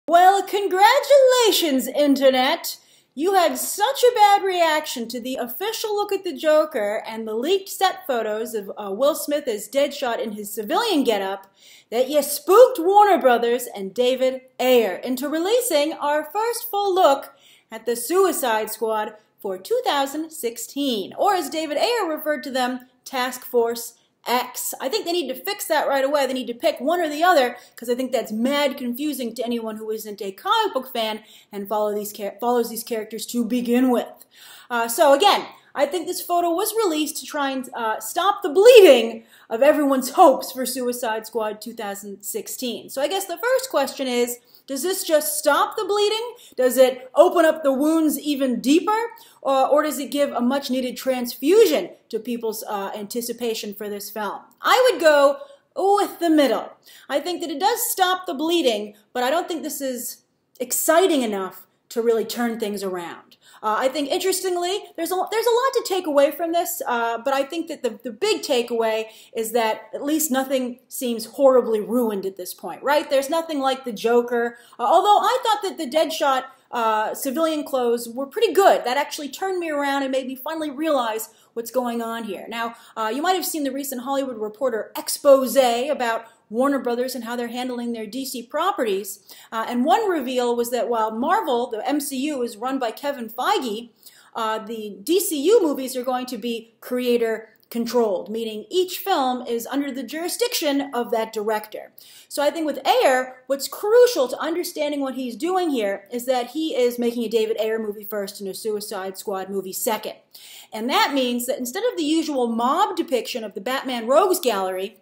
Well, congratulations, Internet! You had such a bad reaction to the official look at the Joker and the leaked set photos of Will Smith as Deadshot in his civilian getup that you spooked Warner Brothers and David Ayer into releasing our first full look at the Suicide Squad for 2016, or as David Ayer referred to them, Task Force X. I think they need to fix that right away. They need to pick one or the other because I think that's mad confusing to anyone who isn't a comic book fan and follows these characters to begin with. So again, I think this photo was released to try and stop the bleeding of everyone's hopes for Suicide Squad 2016. So I guess the first question is, does this just stop the bleeding? Does it open up the wounds even deeper? Or does it give a much-needed transfusion to people's anticipation for this film? I would go with the middle. I think that it does stop the bleeding, but I don't think this is exciting enough to really turn things around. I think, interestingly, there's a lot to take away from this, but I think that the big takeaway is that at least nothing seems horribly ruined at this point, right? There's nothing like the Joker, although I thought that the Deadshot civilian clothes were pretty good. That actually turned me around and made me finally realize what's going on here. Now, you might have seen the recent Hollywood Reporter expose about Warner Brothers and how they're handling their DC properties. And one reveal was that while Marvel, the MCU, is run by Kevin Feige, the DCU movies are going to be creator controlled, meaning each film is under the jurisdiction of that director. So I think with Ayer, what's crucial to understanding what he's doing here is that he is making a David Ayer movie first and a Suicide Squad movie second. And that means that instead of the usual mob depiction of the Batman Rogues Gallery,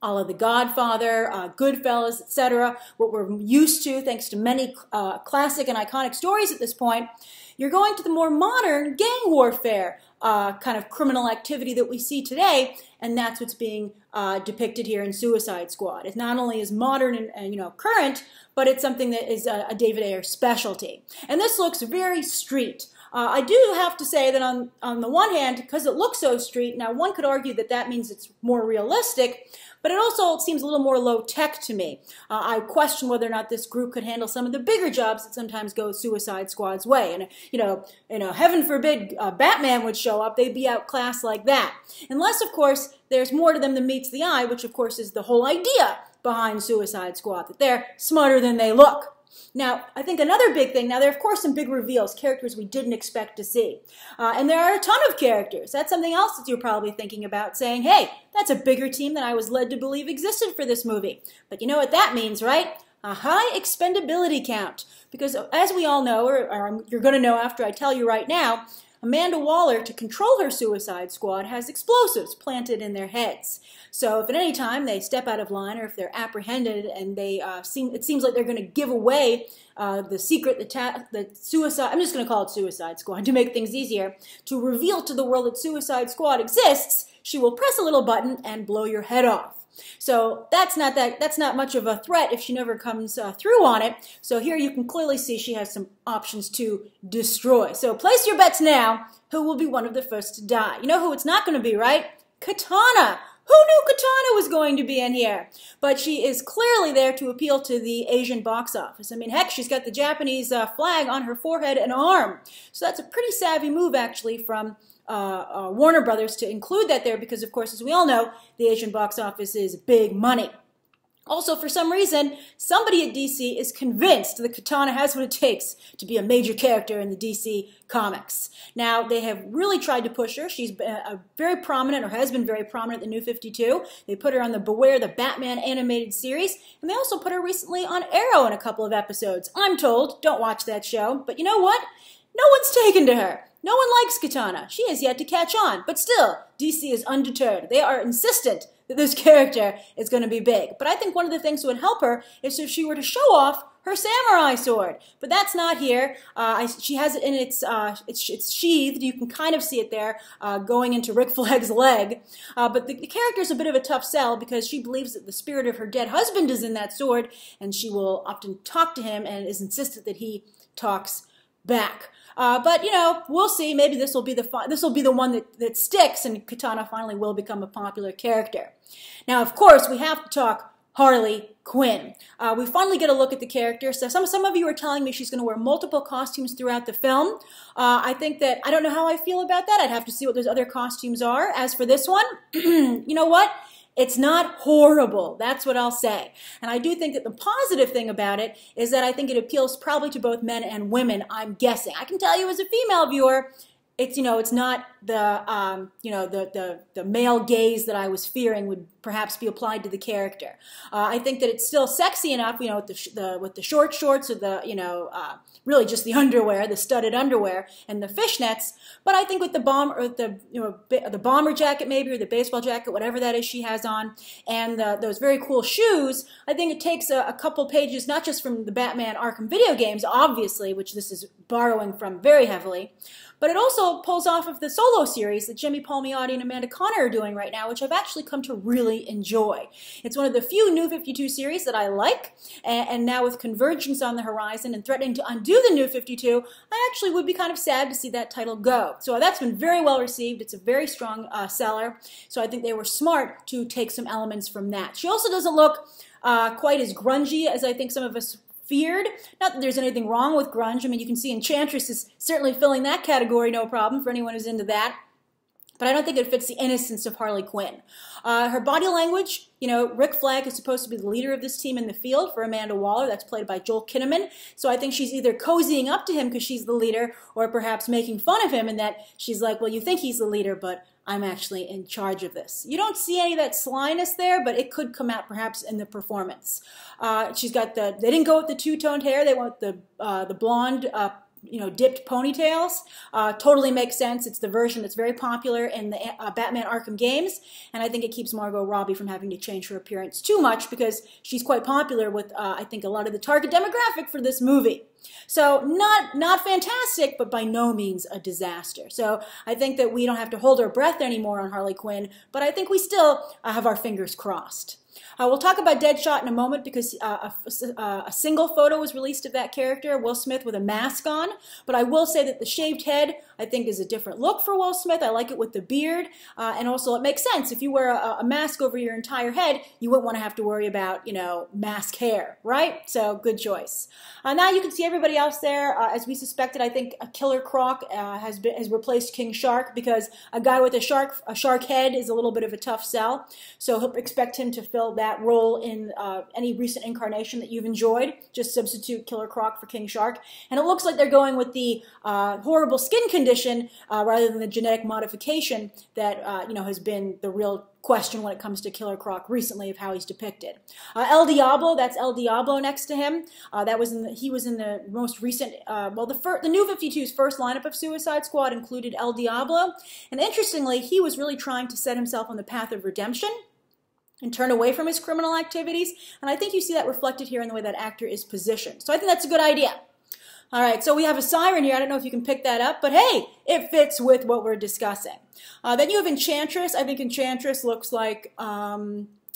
a la The Godfather, Goodfellas, etc., what we're used to thanks to many classic and iconic stories at this point, you're going to the more modern gang warfare kind of criminal activity that we see today, and that's what's being depicted here in Suicide Squad. It not only is modern and current, but it's something that is a David Ayer specialty. And this looks very street. I do have to say that on the one hand, because it looks so street, now one could argue that that means it's more realistic, but it also seems a little more low-tech to me. I question whether or not this group could handle some of the bigger jobs that sometimes go Suicide Squad's way. And, heaven forbid Batman would show up, they'd be outclassed like that. Unless, of course, there's more to them than meets the eye, which, of course, is the whole idea behind Suicide Squad, that they're smarter than they look. Now, I think another big thing, now there are of course some big reveals, characters we didn't expect to see. And there are a ton of characters. That's something else that you're probably thinking about, saying, hey, that's a bigger team than I was led to believe existed for this movie. But you know what that means, right? A high expendability count. Because as we all know, or you're going to know after I tell you right now, Amanda Waller, to control her Suicide Squad, has explosives planted in their heads. So if at any time they step out of line or if they're apprehended and it seems like they're going to give away the secret, the suicide, I'm just going to call it Suicide Squad to make things easier, to reveal to the world that Suicide Squad exists, she will press a little button and blow your head off. So that's not much of a threat if she never comes through on it. So here you can clearly see she has some options to destroy. So place your bets now. Who will be one of the first to die? You know who it's not going to be, right? Katana. Who knew Katana was going to be in here? But she is clearly there to appeal to the Asian box office. I mean, heck, she's got the Japanese flag on her forehead and arm. So that's a pretty savvy move, actually, from Warner Brothers to include that there because, of course, as we all know, the Asian box office is big money. Also, for some reason, somebody at DC is convinced that Katana has what it takes to be a major character in the DC comics. Now, they have really tried to push her. She's very prominent, or has been very prominent in the New 52. They put her on the Beware the Batman animated series, and they also put her recently on Arrow in a couple of episodes. I'm told, don't watch that show, but you know what? No one's taken to her. No one likes Katana. She has yet to catch on, but still, DC is undeterred. They are insistent that this character is going to be big. But I think one of the things that would help her is if she were to show off her samurai sword. But that's not here. She has it in it's sheathed. You can kind of see it there going into Rick Flagg's leg. But the character's a bit of a tough sell because she believes that the spirit of her dead husband is in that sword, and she will often talk to him and is insistent that he talks back. But we'll see. Maybe this will be the one that sticks, and Katana finally will become a popular character. Now, of course, we have to talk Harley Quinn. We finally get a look at the character. So some of you are telling me she's going to wear multiple costumes throughout the film. I think that, I don't know how I feel about that. I'd have to see what those other costumes are. As for this one, you know what? It's not horrible. That's what I'll say. And I do think that the positive thing about it is that I think it appeals probably to both men and women, I'm guessing. I can tell you as a female viewer, it's, it's not the, the male gaze that I was fearing would perhaps be applied to the character. I think that it's still sexy enough, with the short shorts or the, really just the underwear, the studded underwear and the fishnets. But I think with the the bomber jacket maybe, or the baseball jacket, whatever that is she has on, and those very cool shoes, I think it takes a couple pages, not just from the Batman Arkham video games, obviously, which this is borrowing from very heavily, but it also pulls off of the solo series that Jimmy Palmiotti and Amanda Conner are doing right now, which I've actually come to really enjoy. It's one of the few New 52 series that I like, and now with Convergence on the horizon and threatening to undo the New 52, I actually would be kind of sad to see that title go. So that's been very well received. It's a very strong seller, so I think they were smart to take some elements from that. She also doesn't look quite as grungy as I think some of us feared. Not that there's anything wrong with grunge. I mean, you can see Enchantress is certainly filling that category, no problem, for anyone who's into that. But I don't think it fits the innocence of Harley Quinn. Her body language, Rick Flag is supposed to be the leader of this team in the field for Amanda Waller. That's played by Joel Kinnaman. So I think she's either cozying up to him because she's the leader, or perhaps making fun of him in that she's like, well, you think he's the leader, but I'm actually in charge of this. You don't see any of that slyness there, but it could come out perhaps in the performance. She's got they didn't go with the two-toned hair. They went with the blonde, dipped ponytails. Totally makes sense. It's the version that's very popular in the Batman Arkham games, and I think it keeps Margot Robbie from having to change her appearance too much because she's quite popular with, I think, a lot of the target demographic for this movie. So not fantastic, but by no means a disaster. So I think that we don't have to hold our breath anymore on Harley Quinn, but I think we still have our fingers crossed. We'll talk about Deadshot in a moment because a single photo was released of that character, Will Smith with a mask on. But I will say that the shaved head, I think, is a different look for Will Smith. I like it with the beard. And also it makes sense. If you wear a mask over your entire head, you wouldn't want to have to worry about, mask hair, right? So good choice. Now you can see everybody else there. As we suspected, I think Killer Croc has replaced King Shark because a guy with a shark head is a little bit of a tough sell. So he'll expect him to fill that role in any recent incarnation that you've enjoyed. Just substitute Killer Croc for King Shark. And it looks like they're going with the horrible skin condition rather than the genetic modification that has been the real question when it comes to Killer Croc recently of how he's depicted. El Diablo, that's El Diablo next to him. He was in the most recent, the New 52's first lineup of Suicide Squad included El Diablo. And interestingly, he was really trying to set himself on the path of redemption and turn away from his criminal activities. And I think you see that reflected here in the way that actor is positioned. So I think that's a good idea. All right, so we have a siren here. I don't know if you can pick that up, but hey, it fits with what we're discussing. Then you have Enchantress. I think Enchantress looks like,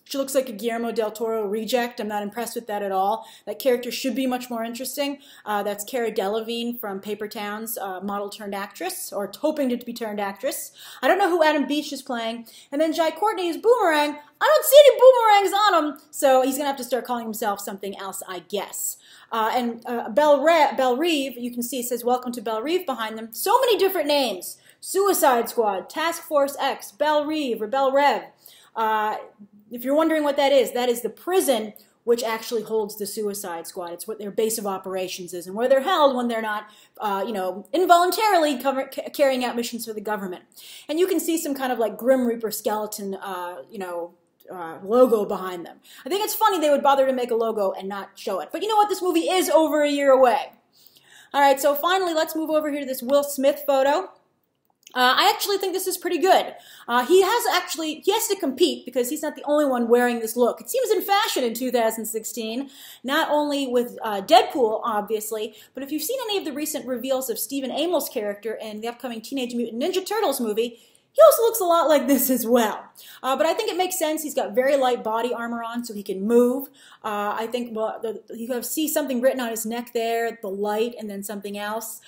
she looks like a Guillermo del Toro reject. I'm not impressed with that at all. That character should be much more interesting. That's Cara Delevingne from Paper Towns, model turned actress, or hoping to be turned actress. I don't know who Adam Beach is playing. And then Jai Courtney is Boomerang. I don't see any boomerangs on him, so he's going to have to start calling himself something else, I guess. And Belle Reve, you can see it says Welcome to Belle Reve behind them. So many different names. Suicide Squad, Task Force X, Belle Reve or Belle Rev. If you're wondering what that is the prison which actually holds the Suicide Squad. It's what their base of operations is and where they're held when they're not, involuntarily carrying out missions for the government. And you can see some kind of like Grim Reaper skeleton, logo behind them. I think it's funny they would bother to make a logo and not show it. But you know what? This movie is over a year away. All right, so finally, let's move over here to this Will Smith photo. I actually think this is pretty good. He has to compete because he's not the only one wearing this look. It seems in fashion in 2016, not only with Deadpool, obviously, but if you've seen any of the recent reveals of Stephen Amell's character in the upcoming Teenage Mutant Ninja Turtles movie, he also looks a lot like this as well. But I think it makes sense. He's got very light body armor on, so he can move. I think you see something written on his neck there, the light, and then something else.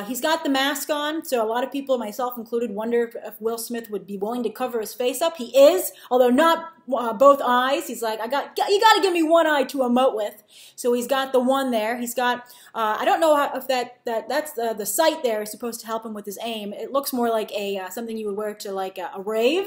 He's got the mask on, so a lot of people, myself included, wonder if Will Smith would be willing to cover his face up. He is, although not both eyes. He's like, you got to give me one eye to emote with. So he's got the one there. He's got, I don't know if that's the sight there is supposed to help him with his aim. It looks more like something you would wear to like a rave.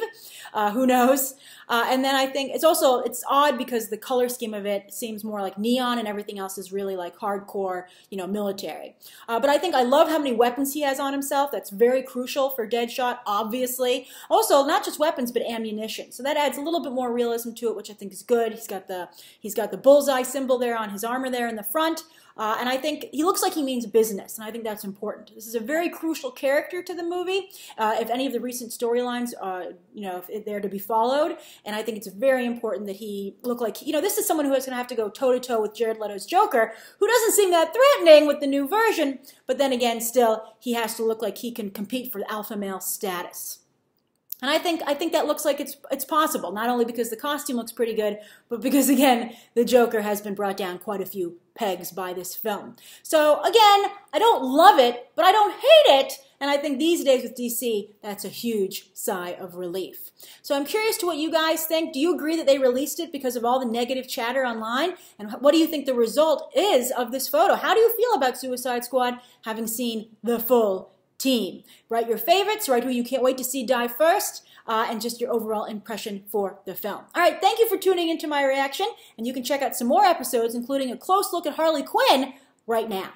Who knows? And then I think it's odd because the color scheme of it seems more like neon and everything else is really like hardcore, military. But I think I love how many weapons he has on himself. That's very crucial for Deadshot, obviously. Also, not just weapons, but ammunition. So that adds a little bit more realism to it, which I think is good. He's got the bullseye symbol there on his armor there in the front. And I think he looks like he means business, and I think that's important. This is a very crucial character to the movie, if any of the recent storylines, if they're to be followed. And I think it's very important that he look like, this is someone who is going to have to go toe-to-toe with Jared Leto's Joker, who doesn't seem that threatening with the new version, but then again, still, he has to look like he can compete for alpha male status. And I think that looks like it's possible, not only because the costume looks pretty good, but because, again, the Joker has been brought down quite a few pegs by this film. So, again, I don't love it, but I don't hate it, and I think these days with DC, that's a huge sigh of relief. So I'm curious to what you guys think. Do you agree that they released it because of all the negative chatter online? And what do you think the result is of this photo? How do you feel about Suicide Squad having seen the full team? Write your favorites, write who you can't wait to see die first, and just your overall impression for the film. All right, thank you for tuning into my reaction, and you can check out some more episodes, including a close look at Harley Quinn, right now.